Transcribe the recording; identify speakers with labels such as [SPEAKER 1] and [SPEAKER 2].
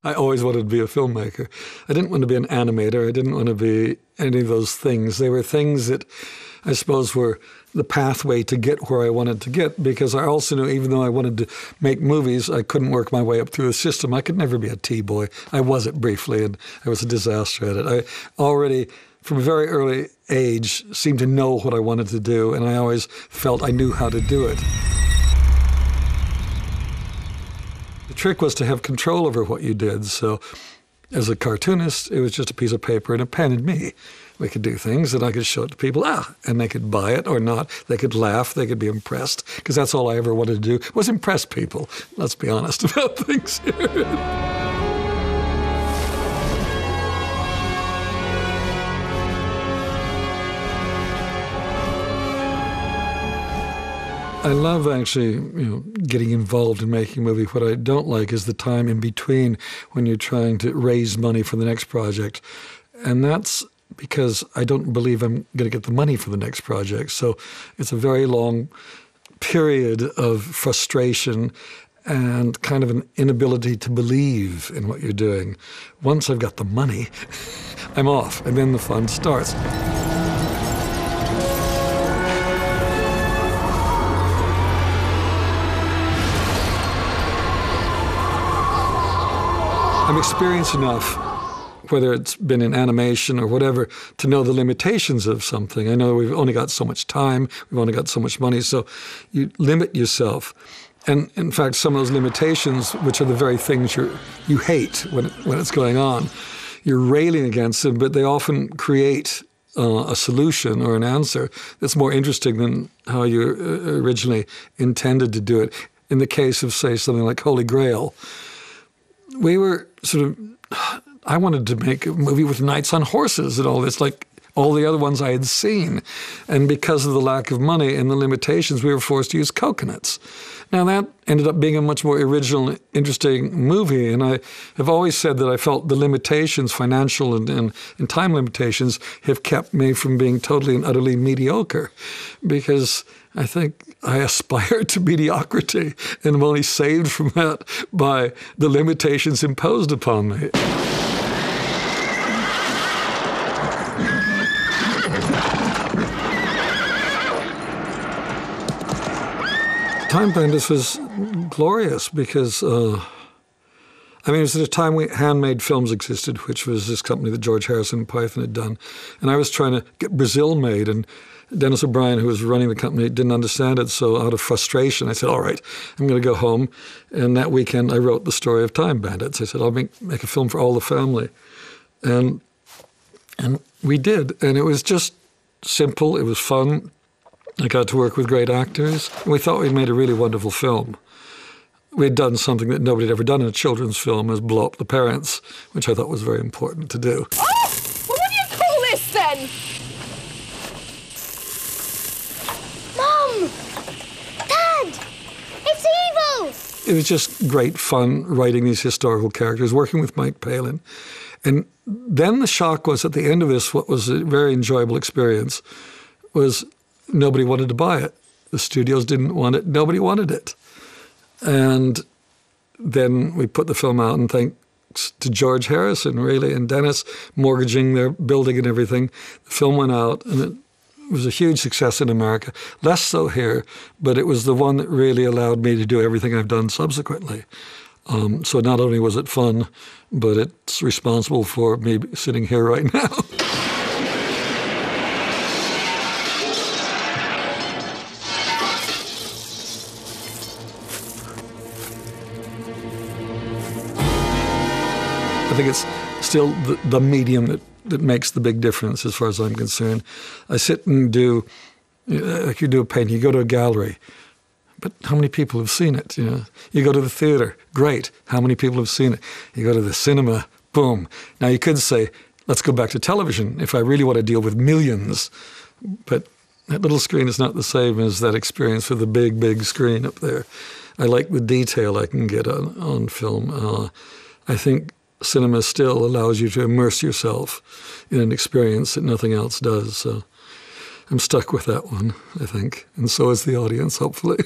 [SPEAKER 1] I always wanted to be a filmmaker. I didn't want to be an animator. I didn't want to be any of those things. They were things that I suppose were the pathway to get where I wanted to get, because I also knew even though I wanted to make movies, I couldn't work my way up through the system. I could never be a T-boy. I was it briefly, and I was a disaster at it. I already, from a very early age, seemed to know what I wanted to do, and I always felt I knew how to do it. The trick was to have control over what you did. So as a cartoonist, it was just a piece of paper and a pen and me. We could do things and I could show it to people, and they could buy it or not. They could laugh, they could be impressed, because that's all I ever wanted to do, was impress people. Let's be honest about things here. I love actually, getting involved in making a movie. What I don't like is the time in between when you're trying to raise money for the next project. And that's because I don't believe I'm going to get the money for the next project. So it's a very long period of frustration and kind of an inability to believe in what you're doing. Once I've got the money, I'm off, and then the fun starts. I'm experienced enough, whether it's been in animation or whatever, to know the limitations of something. I know we've only got so much time, we've only got so much money, so you limit yourself. And in fact, some of those limitations, which are the very things you hate when it's going on, you're railing against them, but they often create a solution or an answer that's more interesting than how you originally intended to do it. In the case of, say, something like Holy Grail, we were I wanted to make a movie with knights on horses and all this, like all the other ones I had seen. And because of the lack of money and the limitations, we were forced to use coconuts. Now, that ended up being a much more original, interesting movie. And I have always said that I felt the limitations, financial and time limitations, have kept me from being totally and utterly mediocre, because I think I aspire to mediocrity, and I'm only saved from that by the limitations imposed upon me. Time Bandits was glorious because, it was at a time when Handmade Films existed, which was this company that George Harrison and Python had done. And I was trying to get Brazil made, and Dennis O'Brien, who was running the company, didn't understand it. So out of frustration, I said, all right, I'm going to go home. And that weekend, I wrote the story of Time Bandits. I said, I'll make a film for all the family. And we did. And it was just simple. It was fun. I got to work with great actors. And we thought we'd made a really wonderful film. We'd done something that nobody had ever done in a children's film, is blow up the parents, which I thought was very important to do.
[SPEAKER 2] Oh! Well, what do you call this, then?
[SPEAKER 3] Mom! Dad! It's evil!
[SPEAKER 1] It was just great fun writing these historical characters, working with Mike Palin. And then the shock was, at the end of this, what was a very enjoyable experience, was nobody wanted to buy it. The studios didn't want it. Nobody wanted it. And then we put the film out, and thanks to George Harrison, really, and Dennis mortgaging their building and everything, the film went out, and it was a huge success in America. Less so here, but it was the one that really allowed me to do everything I've done subsequently. So not only was it fun, but it's responsible for me sitting here right now. I think it's still the medium that makes the big difference as far as I'm concerned. I sit and do, like you do a painting, you go to a gallery, but how many people have seen it? You go to the theater, great, how many people have seen it? You go to the cinema, boom. Now you could say, let's go back to television if I really want to deal with millions, but that little screen is not the same as that experience with the big, big screen up there. I like the detail I can get on film. I think cinema still allows you to immerse yourself in an experience that nothing else does. So I'm stuck with that one, I think. And so is the audience, hopefully.